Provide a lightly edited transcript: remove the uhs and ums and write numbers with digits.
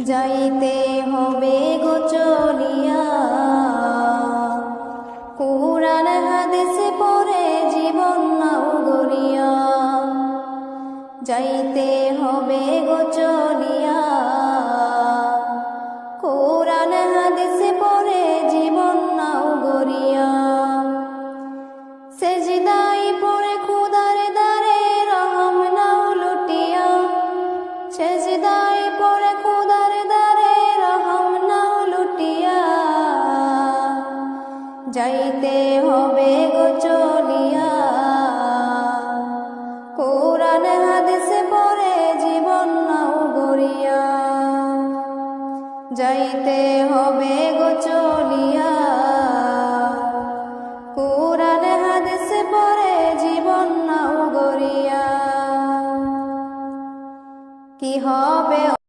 যাইতে হবে গো চলিয়া, কুরআন হাদিস পড়ে জীবন নাও গড়িয়া। যাইতে হবে গো চলিয়া, কুরআন হাদিস পড়ে জীবন নাও গড়িয়া। সেজদায় পড়ে খোদার দ্বারে রহম নাও লুটিয়া, সেজদায় পড়ে খোদার দ্বারে রহম নাও লুটিয়া। যাইতে হবে গো চলিয়া, কুরআন হাদিস পড়ে জীবন নাও গড়িয়া। যাইতে হবে গো চলিয়া, কুরআন হাদিস পড়ে জীবন নাও গড়িয়া। কি হবে